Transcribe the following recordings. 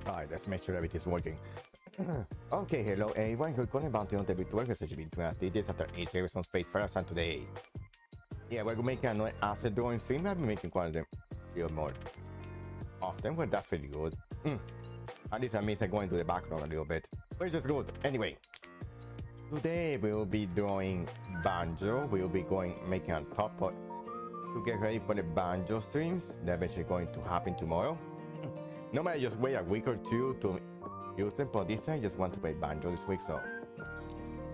Alright, let's make sure everything's working. Okay, hello everyone, we're calling Banjo on the virtual message between activities after 8 series on Space First and today. Yeah, we're making another asset drawing stream. I've been making quite a bit more often, but that's pretty good. At least that means I'm going to the background a little bit, which is good. Anyway, today we'll be doing Banjo. We'll be making a top to get ready for the Banjo streams. They're eventually going to happen tomorrow. Normally I just wait a week or two to use them, but this time I just want to play Banjo this week, so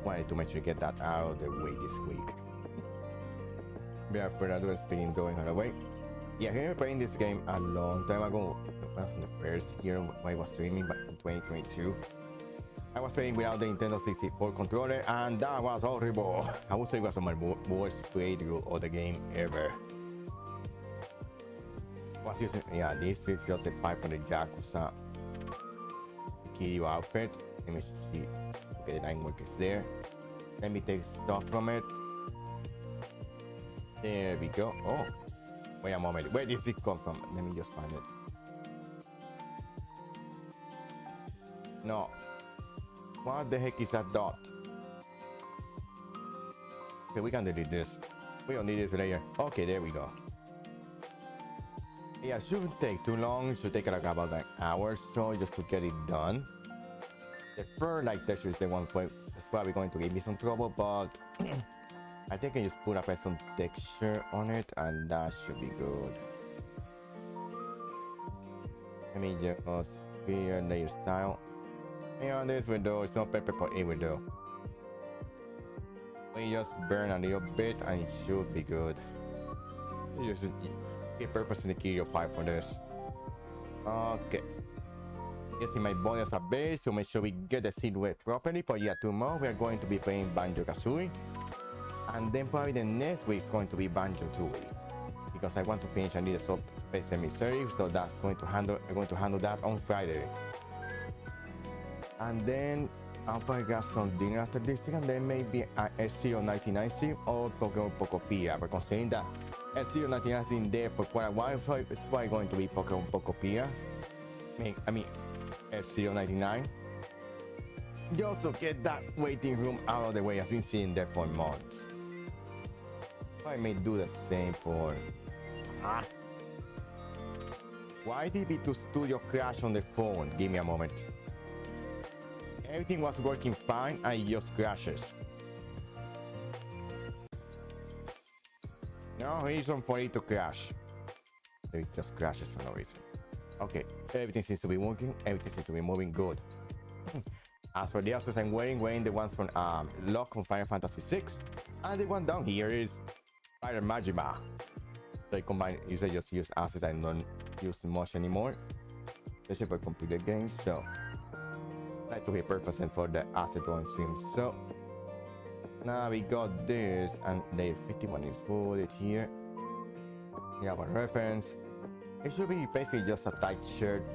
wanted to make sure to get that out of the way this week. Without further ado, let's begin going on the way. Yeah, I remember playing this game a long time ago. That was in the first year when I was streaming back in 2022. I was playing without the Nintendo 64 controller, and that was horrible. I would say it was my worst playthrough of the game ever. I was using, yeah, this is just a 500 Yakuza Kiryu outfit. Let me see. Okay, the line work is there. Let me take stuff from it. There we go. Oh, wait a moment. Where did it come from? Let me just find it. No. What the heck is that dot? Okay, we can delete this. We don't need this layer. Okay, there we go. Yeah, it shouldn't take too long. It should take like about an hour or so just to get it done. The first like texture is the one point that's probably going to give me some trouble, but I think I just put up some texture on it and that should be good. Let me just clear layer style. And on this window, it's not perfect for a window. We just burn a little bit and it should be good. You just get purpose in the Kiryu 5 for this. Okay. Using my body as a base to make sure we get the silhouette properly. But yeah, tomorrow we are going to be playing Banjo-Kazooie. And then probably the next week is going to be Banjo-Tooie. Because I want to finish a little soft space semi-series, so that's going to handle that on Friday. And then I'll probably get some dinner after this thing, and then maybe an F-Zero 99 stream or Pokemon Pokopia. But considering that F-Zero 99 is in there for quite a while, so it's probably going to be Pokemon Pokopia. I mean F-Zero 99. You also get that waiting room out of the way. I've been sitting there for months. I may do the same for... Why did B2 Studio crash on the phone? Give me a moment. Everything was working fine and it just crashes. No reason for it to crash. It just crashes for no reason. Okay, everything seems to be working. Everything seems to be moving good. As for the assets I'm wearing the ones from Lock from Final Fantasy VI. And the one down here is Fire Majima. So I combine, usually just use assets I don't use much anymore, especially for computer games. So I like to be perfect for the asset drawing sims. So now we got this, and layer 51 is put it here. We have a reference. It should be basically just a tight shirt.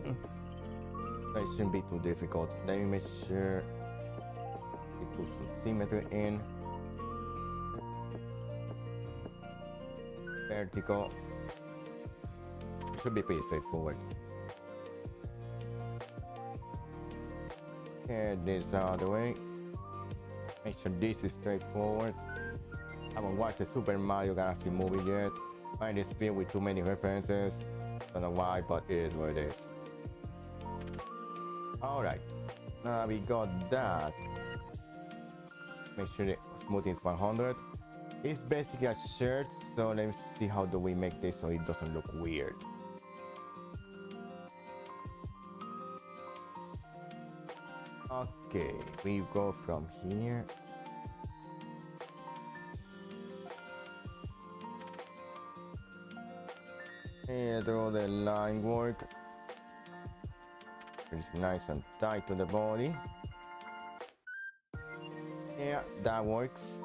So it shouldn't be too difficult. Let me make sure we put some symmetry in. Vertical. It should be pretty straightforward. Get this out of the way. Make sure this is straightforward. I haven't watched the Super Mario Galaxy movie yet. Find this filled with too many references. Don't know why, but it is what it is. Alright. Now we got that. Make sure the smoothing is 100. It's basically a shirt, so let me see how do we make this so it doesn't look weird. Okay, we go from here. And all the line work. It's nice and tight to the body. Yeah, that works.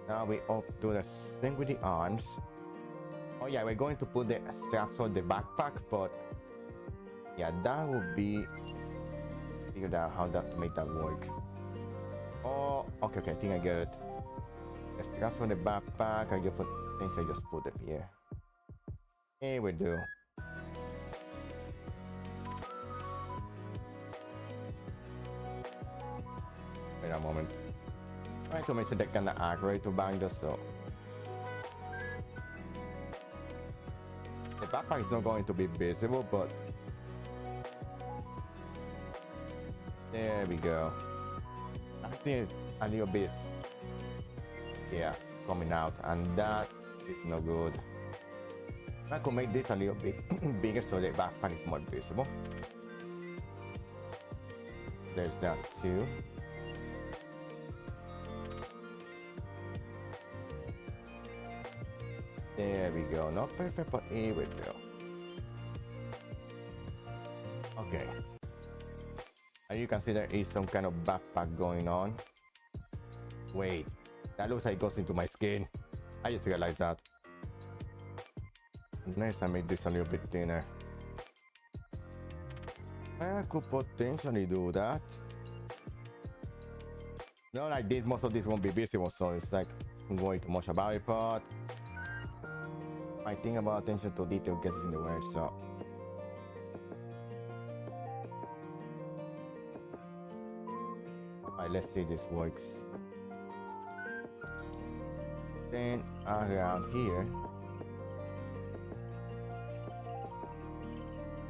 Now we up to the same with the arms. Oh yeah, we're going to put the straps on the backpack, but yeah, that would be figured out how to make that work. Oh, okay, I think I get it. The straps on the backpack, I just put them here. Here we do. in a moment. Trying to make sure that kind of accurate to Banjo, so the backpack is not going to be visible, but there we go. I think a little bit, yeah, coming out, and that is no good. I could make this a little bit bigger so the backpack is more visible. There's that too. There we go. Not perfect, but here we go. Okay. And you can see there is some kind of backpack going on. Wait, that looks like it goes into my skin. I just realized that. Next, I make this a little bit thinner. I could potentially do that. No, like this, most of this won't be visible, so it's like I'm worried too much about it, but I think about attention to detail gets in the way, so alright, let's see if this works. Then around here,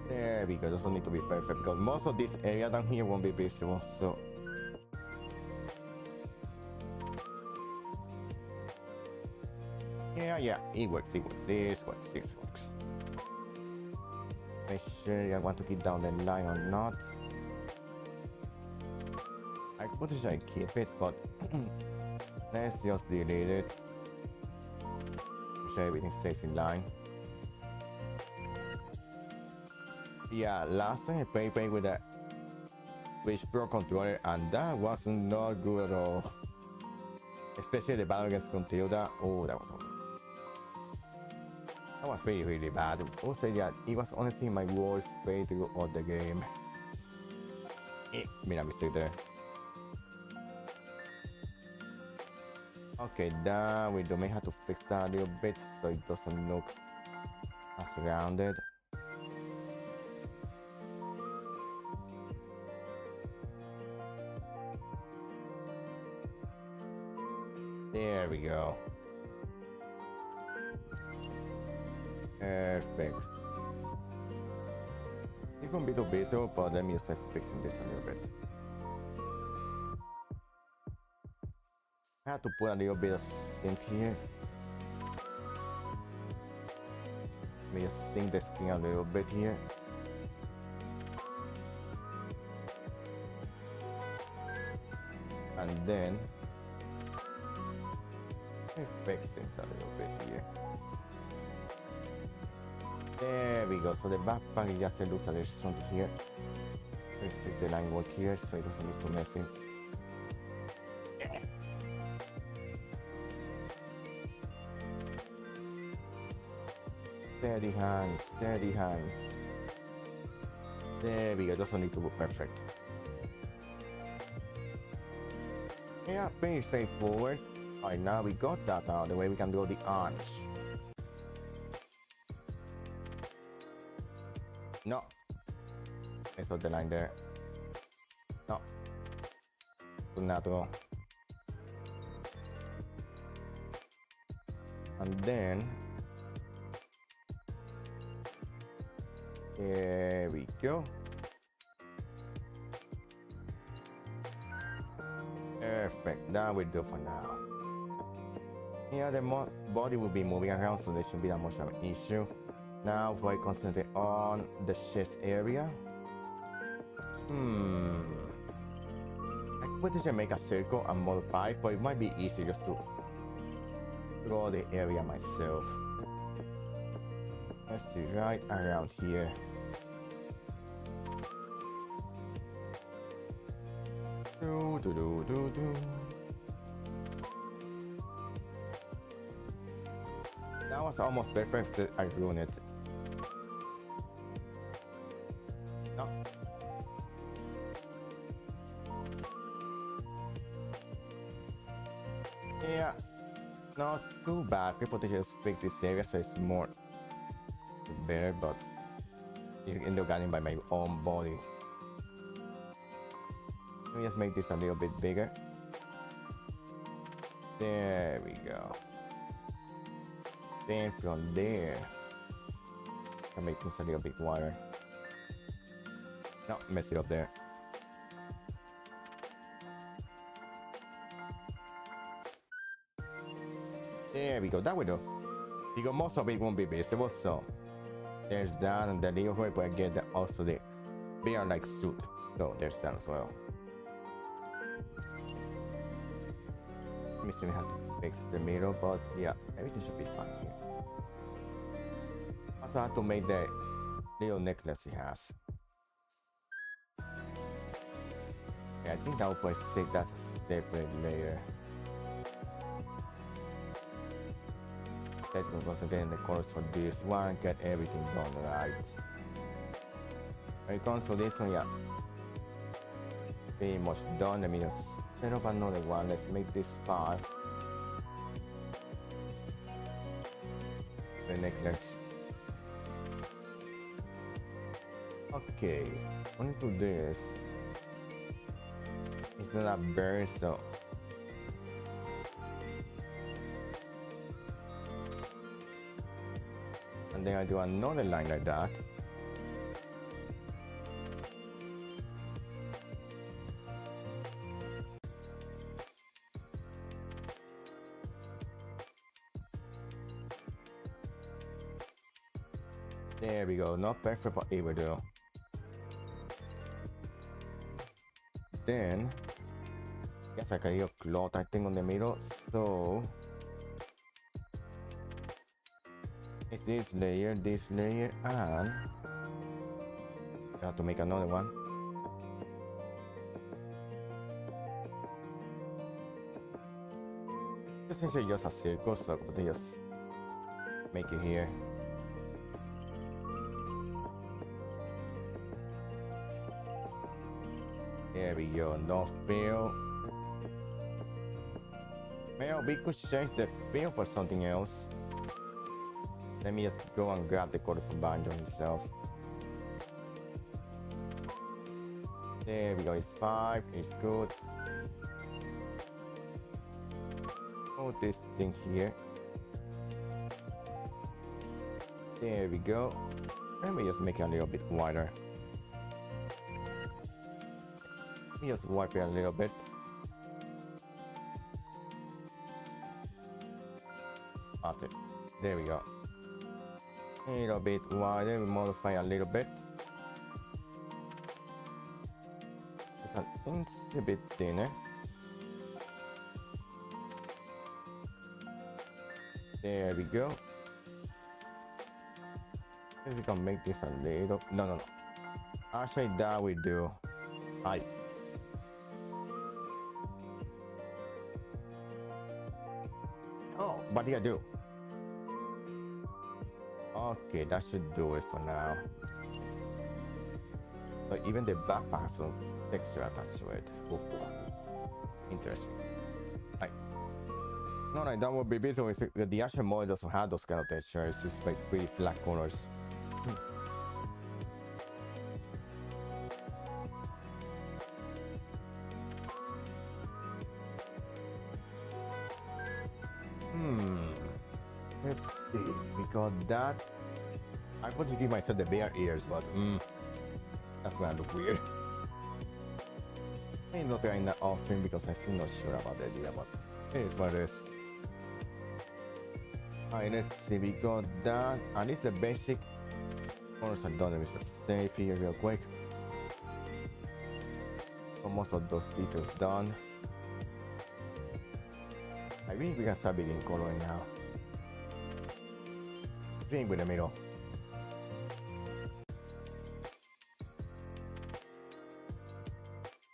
there we go. Doesn't need to be perfect because most of this area down here won't be visible, so yeah, it works, this works. Make sure I want to keep down the line or not. I could potentially keep it, but let's just delete it. Make sure everything stays in line. Yeah, last time I played with a Switch Pro controller, and that was not good at all. Especially the battle against Contilda. Oh, that was awful. That was really bad. Also, yeah, it was honestly my worst playthrough of the game. Made a mistake there. Okay, that we may have to fix that a little bit so it doesn't look as rounded. There we go. Perfect. It's gonna be too visible, but let me just start fixing this a little bit. I have to put a little bit of ink here. Let me just sink the skin a little bit here. And then fix things a little bit here. There we go. So the backpack just looks like there's something here. Let's fix the line work here so it doesn't look too messy. Yeah. Steady hands, steady hands. There we go. Doesn't need to be perfect. Yeah, pretty straightforward. Alright, now we got that out of the way, we can do the arms. No. Let's put the line there. No. Too natural. And then there we go. Perfect, that will do for now. Yeah, the body will be moving around, so there shouldn't be that much of an issue. Now, if I concentrate on the chest area, I could potentially make a circle and modify, but it might be easier just to draw the area myself. Let's see, right around here. That was almost perfect. I ruined it. No. Yeah, not too bad. People just fix this area so it's more. It's better, but you end up getting by my own body. Let me just make this a little bit bigger. There we go. Then from there, I make things a little bit wider. No, mess it up there. There we go, that we do. Because most of it won't be visible, so there's that, and the little way, but I get that also the bear like suit, so there's that as well. Let me see if I have to fix the middle, but yeah, everything should be fine here. Also, I have to make the little necklace he has. Yeah, I think that would probably say that's a separate layer. Let's concentrate on the colors for this one, get everything done right. When it comes to this one, yeah, pretty much done. Let me just set up another one. Let's make this 5. The necklace. Okay, only to this. It's not a bird, so and then I do another line like that. There we go, not perfect, but it will do. Then, yes, I can use cloth, I think, on the middle, so it's this layer, and I have to make another one. Essentially just a circle, so they just make it here. There we go, no fill. Well, we could change the fill for something else. Let me just go and grab the color from Banjo himself. There we go, it's 5, it's good. Put this thing here. There we go. Let me just make it a little bit wider. Let me just wipe it a little bit. That's it. There we go. A little bit wider, we modify a little bit. It's an inch a bit thinner. There we go. Maybe we can make this a little. No. Actually, that we do. Oh, what did I do? Okay, that should do it for now. But even the backpack has some texture attached to it. Ooh. Interesting. Right. No, that would be visible. The actual model doesn't have those kind of textures. It's just like pretty flat colors. Let's see. We got that. I want to give myself the bear ears, but that's gonna look weird. I'm not trying that off stream because I'm still not sure about the idea, but it is what it is. Alright, let's see. We got that. At least the basic colors are done. Let me just save here real quick. So most of those details done. I think we can start beginning coloring now. Same with the middle.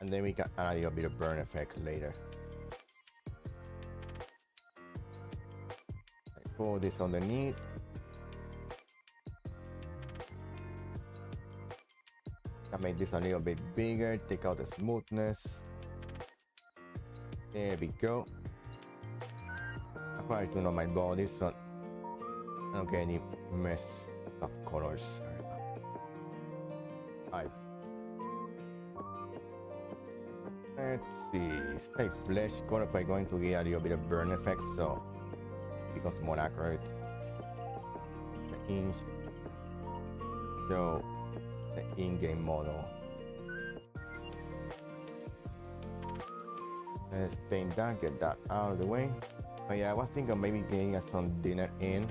And then we can add a little bit of burn effect later. Pull this underneath. I make this a little bit bigger, take out the smoothness. There we go. I probably tune on my body so I don't get any mess up colors. Alright. Let's see. It's like flesh color by going to get a little bit of burn effect, so it becomes more accurate. The inch. So the in-game model. Let's paint that, get that out of the way. But yeah, I was thinking of maybe getting some dinner in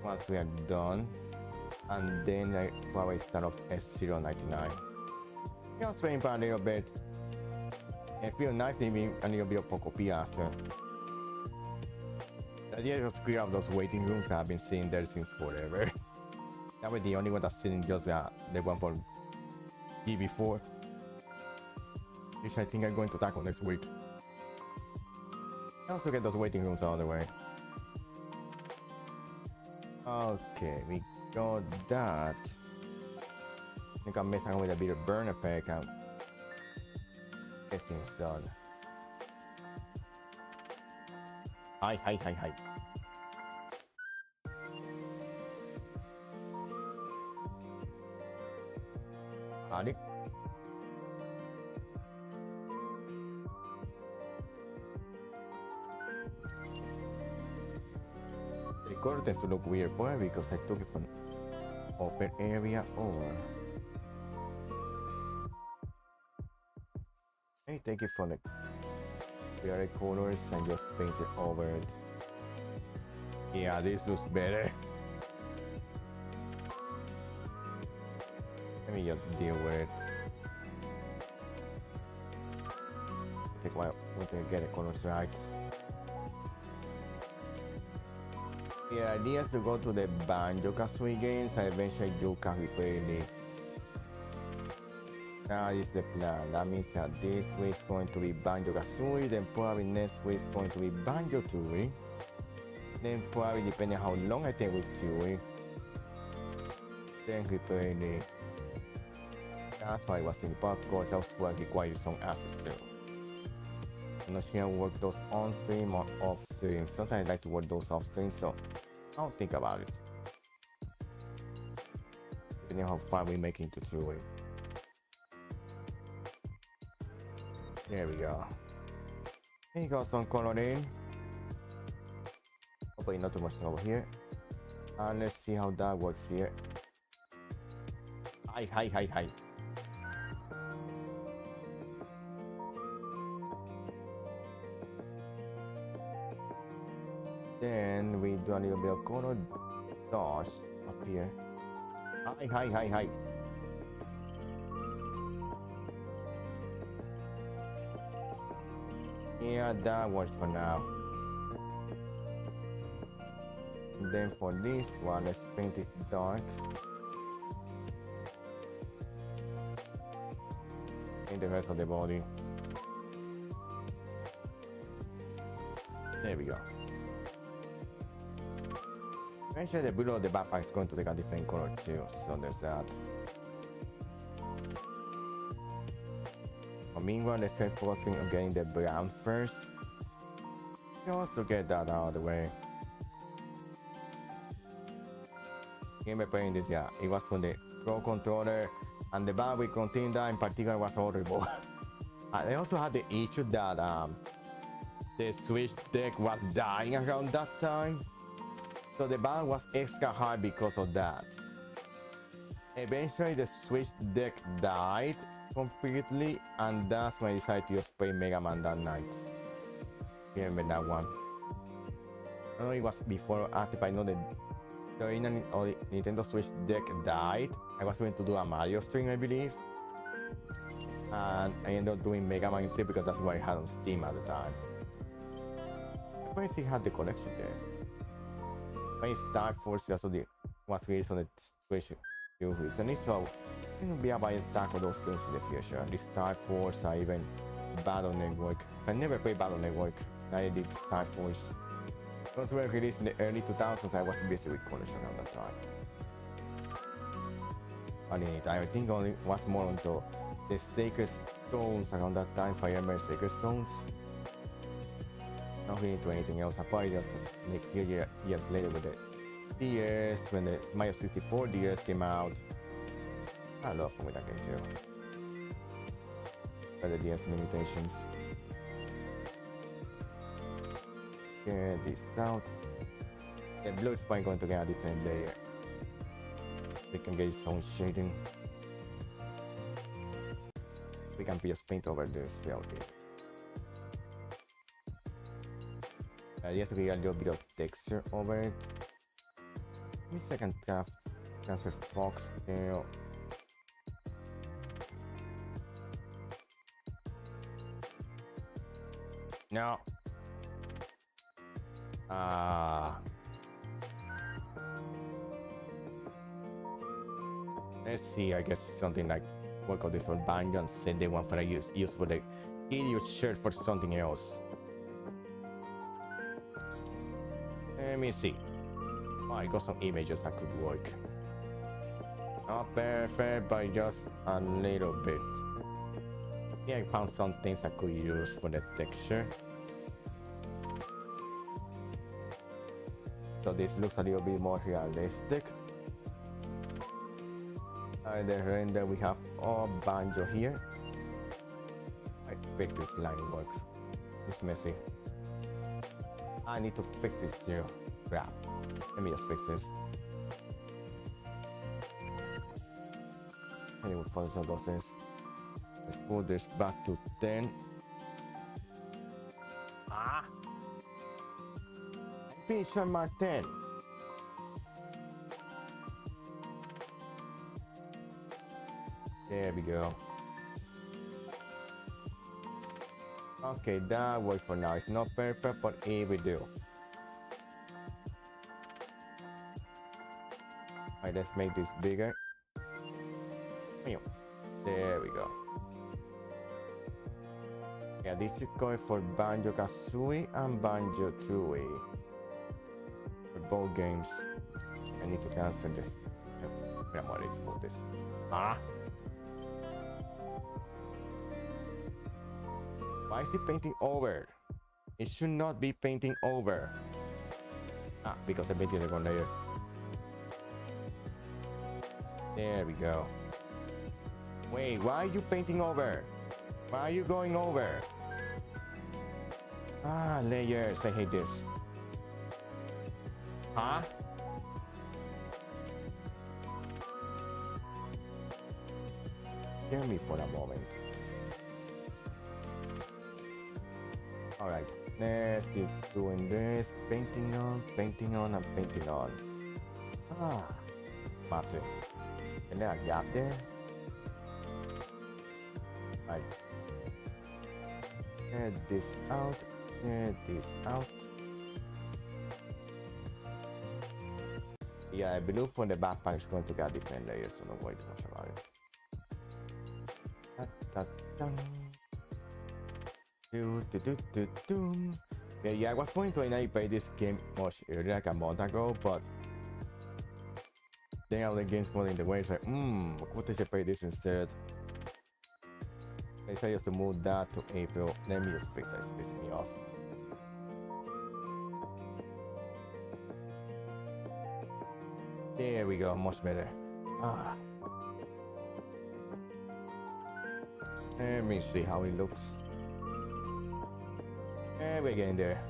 once we are done, and then I probably start off F099. Just waiting for a little bit. It feels nice even a little bit of Pocopi after. The idea is to clear out those waiting rooms that I've been seeing there since forever. That was the only one that's sitting just the one for GB4. Which I think I'm going to tackle next week. I also get those waiting rooms out of the way. Okay, we got that. I think I'm messing with a bit of burn effect and get things done. Hi. Howdy. The color tends to look weird, probably because I took it from open area or I take it from the BRB colors and just paint it over it. Yeah, this looks better. Let me just deal with it. Take a while to get the colors right. The idea is to go to the Banjo-Kazooie games and eventually do Kazooie. That is the plan. That means that this week is going to be Banjo-Kazooie, then probably next week is going to be Banjo-Tooie. Then probably depending how long I take with Tooie, then Kazooie. That's why I was thinking, but of course I was working quite some assets too. I'm not sure I work those on stream or off stream. Sometimes I like to work those off stream, so I'll think about it. Depending how far we make into Tooie. There we go. Here you go, some coloring. Hopefully not too much over here. And let's see how that works here. Hi. Then we do a little bit of color dodge up here. Hi. Yeah, that works for now. And then for this one, let's paint it dark. Paint the rest of the body. There we go. Eventually the blue of the backpack is going to take a different color too, so there's that. Meanwhile, let's start focusing on getting the brown first. Just to get that out of the way. Remember playing this, yeah, it was from the Pro controller, and the bad with Continda in particular was horrible. I also had the issue that the Switch deck was dying around that time. So the band was extra hard because of that. Eventually the Switch deck died completely, and that's when I decided to just play Mega Man that night. Remember that one? I don't know it was before or after, but I know that the Nintendo Switch deck died. I was going to do a Mario stream, I believe. And I ended up doing Mega Man instead because that's what I had on Steam at the time. I probably still had the collection there. My Star Force also was released on the Switch recently, so I think I'll be able to tackle those games in the future. The Star Force or even Battle Network. I never played Battle Network. I did Star Force. Those were released in the early 2000s. I was busy with college around that time. I think only was more onto the Sacred Stones around that time. Fire Emblem Sacred Stones. Not really into anything else. I probably just like a few years later with the DS, when the Mario 64 DS came out. I love fun with that game too. for the DS limitations. Get this out. The blue is fine going to get a different layer. We can get its own shading. We can just paint over this field here. Yes, we get a little bit of texture over it. Give me a second, transfer fox tail. No. Let's see, I guess something like work on this for Banjo and send the one for I use for the idiot shirt for something else. Let me see. Oh, I got some images that could work. Not perfect, but just a little bit. Yeah, I found some things I could use for the texture. So this looks a little bit more realistic. The render we have all Banjo here. I fix this line work. It's messy. I need to fix this too. Crap. Let me just fix this. Anyway, for some of those, let's put this back to 10. Finish on my 10. There we go. Okay, that works for now. It's not perfect, but it will do. Alright, let's make this bigger. There we go. Yeah, this is going for Banjo-Kazooie and Banjo-Tooie. For both games. I need to transfer this. I'm ready to put this. Why is it painting over? It should not be painting over. Because I painted the wrong layer. There we go. Wait, why are you painting over? Why are you going over? Layers. I hate this. Hear me for a moment. Alright, let's keep doing this. Painting on, and painting on. Martin. Can there a gap there? Right. Get this out. Get this out. Yeah, I believe for the backpack is going to get different layers, so don't worry too much about it. Yeah, I was going to finally play this game much earlier, like a month ago, but then all the games going in the way. It's like, what if I play this instead? I decided just to move that to April. Let me just fix that, it's pissing me off. There we go, much better. Let me see how it looks. And we're getting there.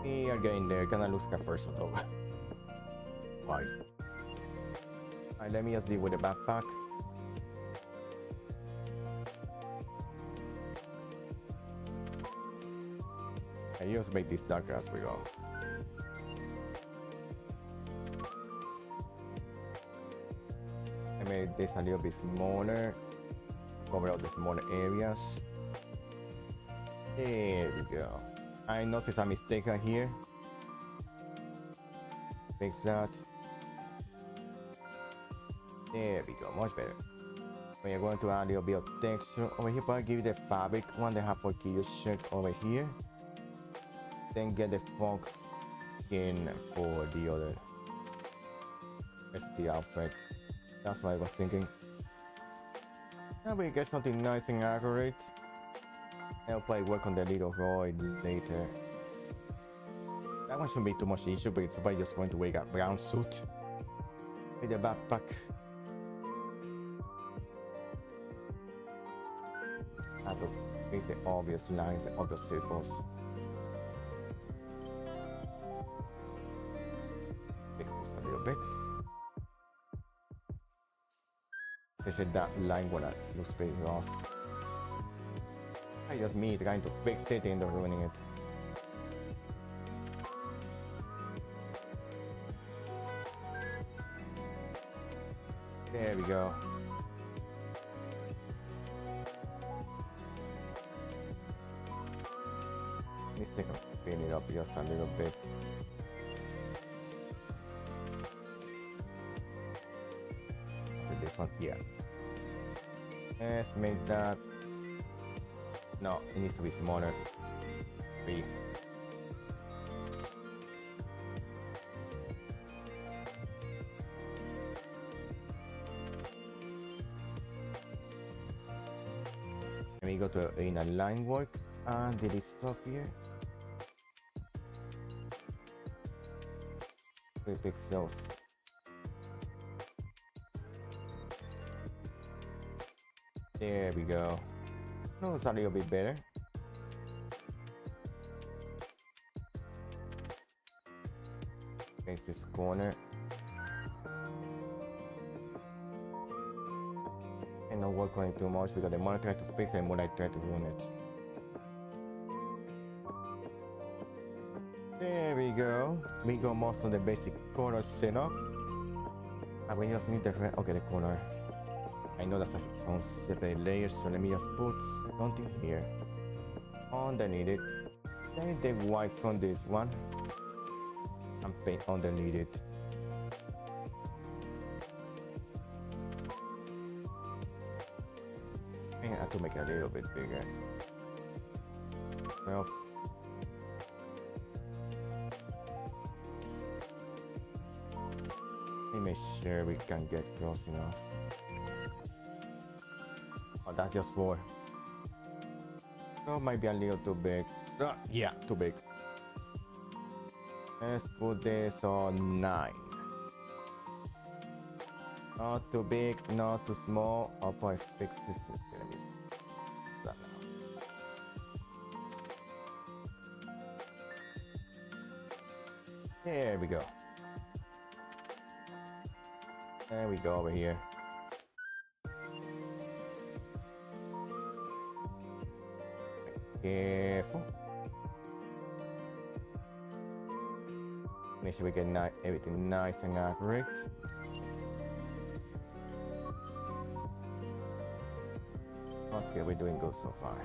We are getting there. Kinda looks like a first though. Why? Alright, let me just deal with the backpack. I just make this darker as we go. I made this a little bit smaller. Cover all the smaller areas. There we go. I noticed a mistake right here. Fix that. There we go, much better. We are going to add a little bit of texture over here, but I'll give you the fabric one that have for Kyo shirt over here. Then get the fox skin for the other. That's the outfit. That's what I was thinking. Now we get something nice and accurate. I'll probably work on the little Roy later. That one shouldn't be too much issue, but it's probably just going to wear a brown suit with the backpack. have to fix the obvious lines, the obvious circles. Fix this a little bit. Especially that line when I lose space off. I just me trying to fix it and ruining it. There we go. Let me see if I can clean it up just a little bit. So this one here. Let's make that. No, it needs to be smaller. 3. Let me go to inner line work and delete stuff here. 3 pixels. There we go. No, it's a little bit better. Fix this corner. And not work on it too much because the more I try to fix it, the more I try to ruin it. There we go. We got most of the basic color set up. And we just need the okay, the color. I know that's some separate layers, so let me just put something here underneath it. Take the white from this one and paint underneath it. I have to make it a little bit bigger. Well, let me make sure we can get close enough. Oh, that's just 4. So might be a little too big. Yeah, too big. Let's put this on 9. Not too big, not too small. I'll probably fix this. Let me see. That now. There we go. There we go over here. Careful. Make sure we get everything nice and accurate. Okay, we're doing good so far.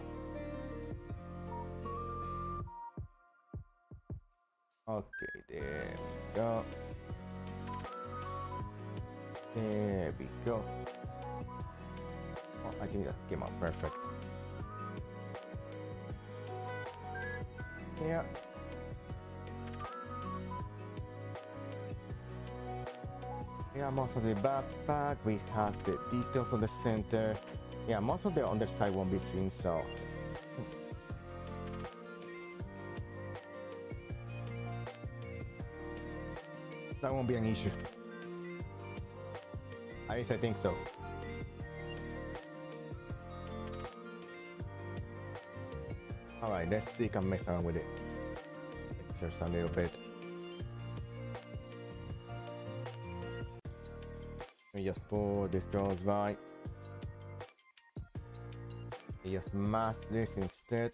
Okay, there we go. There we go. Oh, I think that came out perfect. Yeah. Yeah, most of the backpack, we have the details on the center. Yeah, most of the underside won't be seen, so. That won't be an issue. At least I think so. Alright, let's see if I can mess around with it. Just a little bit. Let me just pull this goes by. We just mask this instead.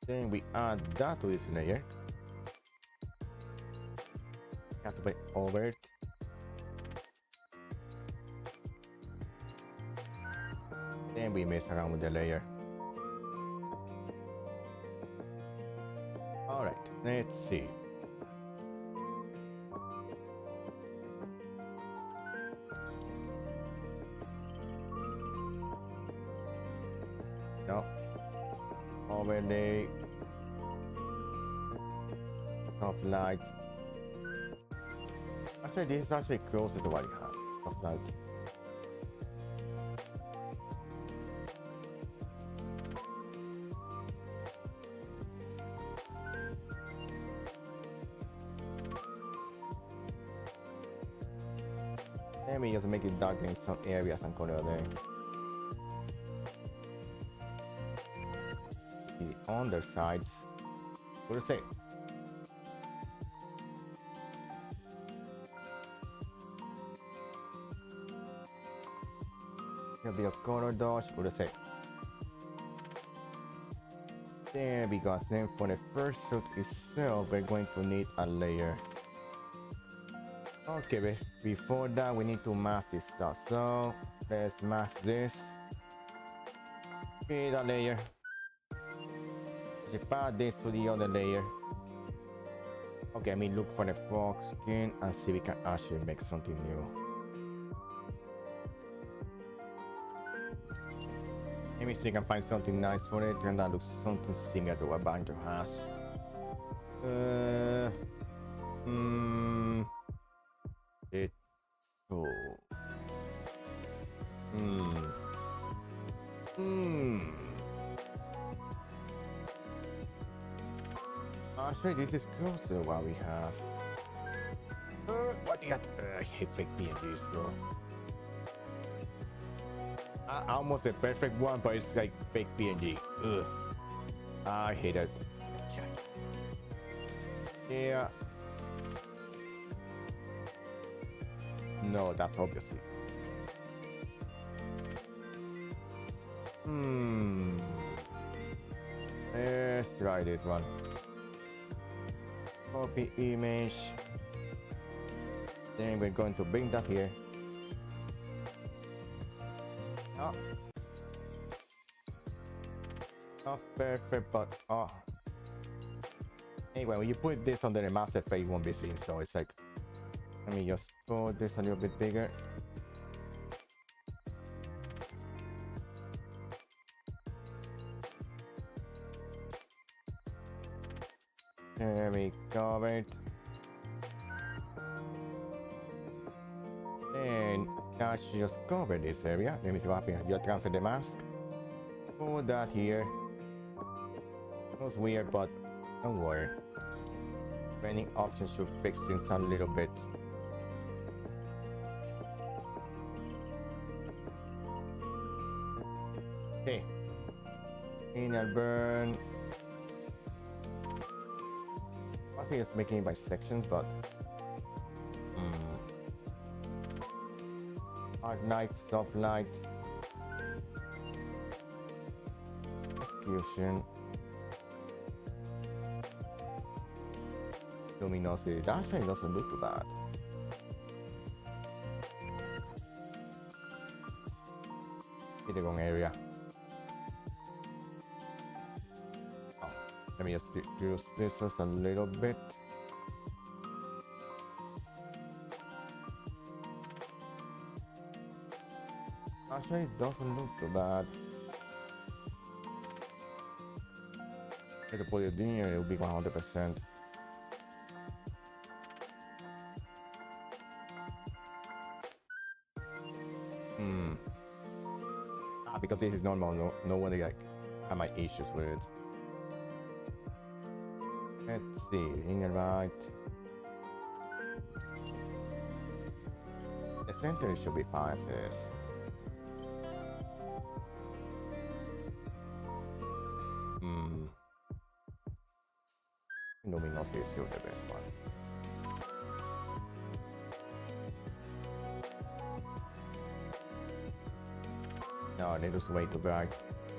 Then we add that to this layer. Have to put over it. Then we mess around with the layer. Alright, let's see. No. Overlay. Soft light. Actually, this is actually closer to what it has. Soft light. Let me just make it darker in some areas and color there. The undersides. What do you say? A bit of color dodge. What do you say? There, because then for the first suit itself, we're going to need a layer. Okay, but before that, we need to mask this stuff. So let's mask this. Create a layer. Just add this to the other layer. Okay, I mean, look for the frog skin and see if we can actually make something new. Let me see if I can find something nice for it, and that looks something similar to what Banjo has. Actually, this is closer to what we have. What do you got? I hate fake PNGs, bro. Almost a perfect one, but it's like fake PNG. Ugh. I hate it. Yeah. No, that's obviously. Let's try this one. Copy image. Then we're going to bring that here. Oh. Not perfect, but anyway, when you put this under the mask effect, it won't be seen. So it's like, let me just put this a little bit bigger. There we cover it. Then that should just cover this area. Let me see what happens. Just transfer the mask. Put that here. It was weird, but don't worry. Training options should fix things a little bit. Okay. Inner burn. I think it's making it by sections, but hard light, soft light, execution, luminosity. That actually doesn't look too bad. Hit the wrong area. Let me just use this just a little bit. Actually, it doesn't look too bad. If you put it in here, it will be 100%. Because this is normal, no wonder like I have my issues with it. Let's see, inner right. The center should be fine as this. Luminosity is still the best one. No, it looks way too bright.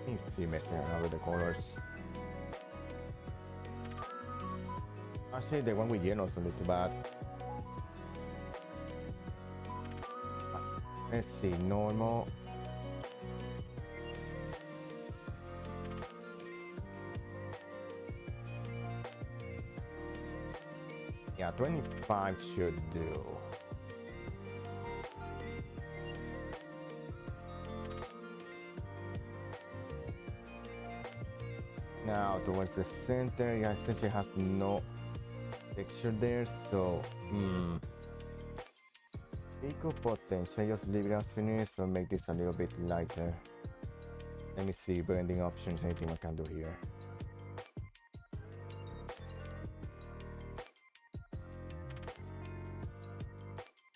You see messing around with the colors. Actually, the one with yellow doesn't look too bad. Let's see, normal. Yeah, 25 should do. Now towards the center, yeah, essentially has no texture there, so it could potentially just leave it as it is, so make this a little bit lighter. Let me see blending options, anything I can do here.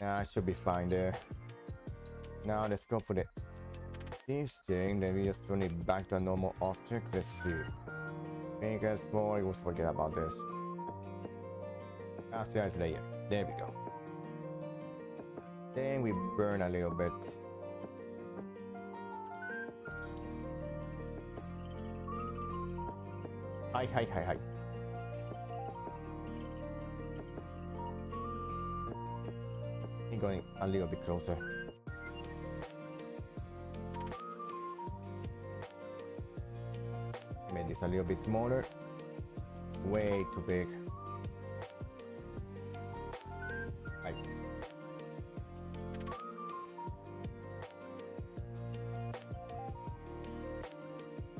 Yeah, I should be fine there. Now let's go for this thing. Then we just turn it back to a normal object. Let's see. Make us more. We'll forget about this. That's the ice layer. There we go. Then we burn a little bit. Hi. I'm going a little bit closer. Made this a little bit smaller. Way too big. Right.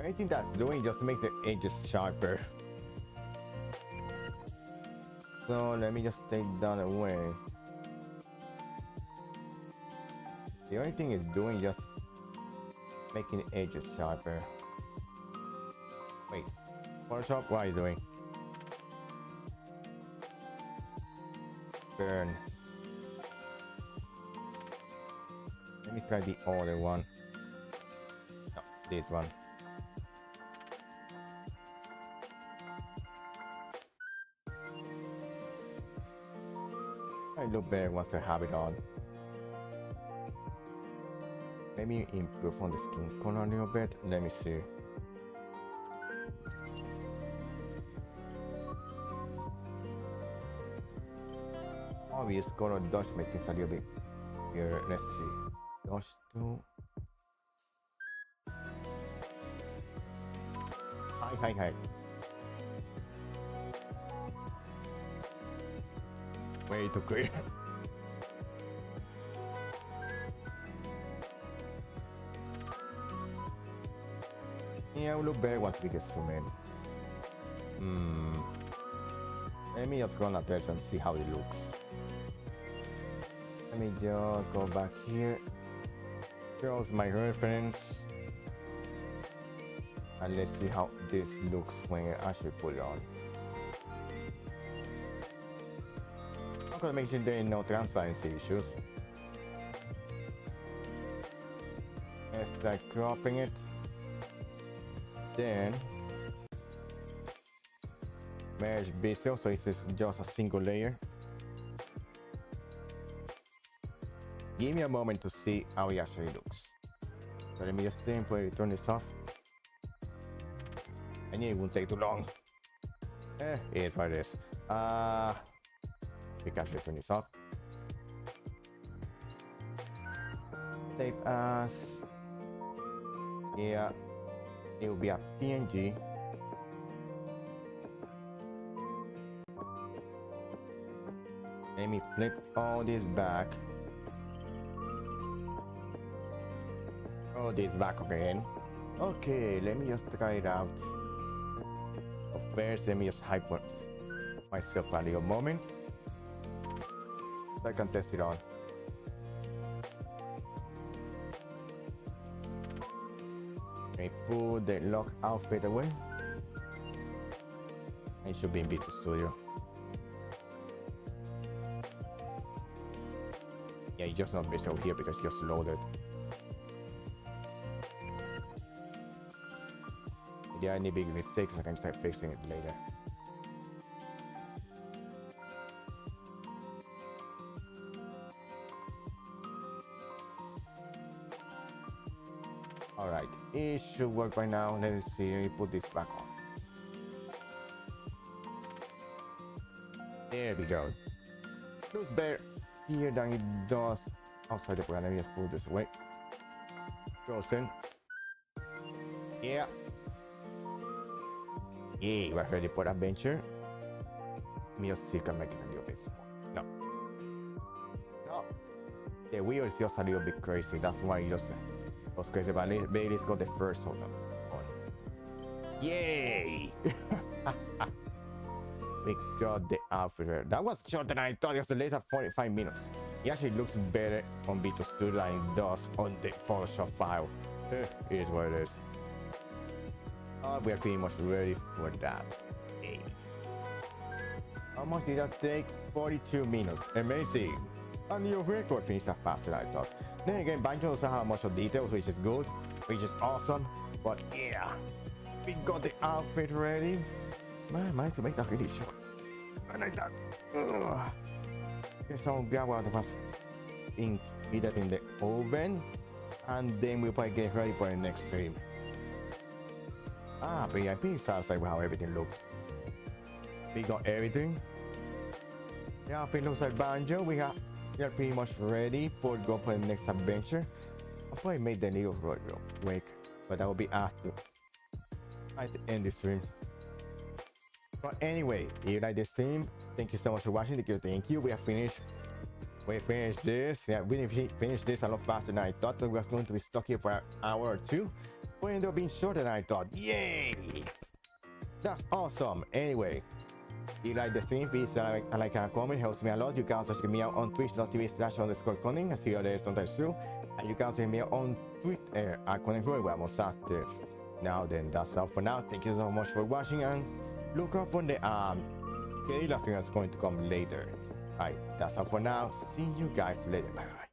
Anything that's doing just to make the edges sharper. So let me just take that away. The only thing it's doing just making the edges sharper. Wait, Photoshop, what are you doing? Burn. Let me try the other one. No, this one. I look better once I have it on. Maybe improve on the skin color a little bit. Let me see. Obvious color does make this a little bit here. Let's see. Those two. Hi. Way too clear. Yeah, it will look better once we get zoom in. Let me just run a test and see how it looks. Let me just go back here. Here's my reference. And let's see how this looks when I actually put it on. I'm gonna make sure there are no transparency issues. Let's start cropping it. Then merge bezel, so it's just a single layer. Give me a moment to see how it actually looks. So let me just temporarily turn this off. I knew it won't take too long. It is what it is. We can actually turn this off. Save as. Yeah, it will be a PNG. Let me flip all this back. All this back again. Okay, let me just try it out. First, let me just hype myself a little moment so I can test it on. Let me put the lock outfit away. It should be in Visual Studio. Yeah, it's just not visible here because it's just loaded. If there are any big mistakes, I can start fixing it later. Alright, it should work right now. Let me see, let me put this back on. There we go. Looks better here than it does outside the program. Let me just put this away. Frozen. Yeah. Yeah, we're ready for adventure. Let me just see if I can make it a little bit small. No. The wheel is just a little bit crazy. That's why it just was crazy. But let's go the first one on. Yay! We got the outfit. That was shorter than I thought. It was the later 45 minutes. It actually looks better on Visual Studio than it does on the Photoshop file. It is what it is. We are pretty much ready for that. Hey. How much did that take? 42 minutes. Amazing. A new record finished that faster than I thought. Then again, Banjo doesn't have much of details, which is good, which is awesome. But yeah, we got the outfit ready. Man, I managed to make that really short. I like that. Okay, so grab what was in, heat that in the oven, and then we'll probably get ready for the next stream. VIP satisfied with how everything looked. We got everything. Yeah, it looks like Banjo. We are pretty much ready for go for the next adventure. I'll probably make the little road real quick, but that will be after I end this stream. But anyway, if you like this stream, thank you so much for watching. Thank you. We have finished. We finished this. Yeah, we finished this a lot faster than I thought. But we was going to be stuck here for an hour or two. But it ended up being shorter than I thought. Yay! That's awesome. Anyway, if you like the stream, please like and comment. Helps me a lot. You can also check me out on twitch.tv/_Coning. I see you there sometimes too. And you can check me out on Twitter at Coning where I'm most active. Now then, that's all for now. Thank you so much for watching, and look up on the Illust that's going to come later. Alright, that's all for now. See you guys later. Bye bye.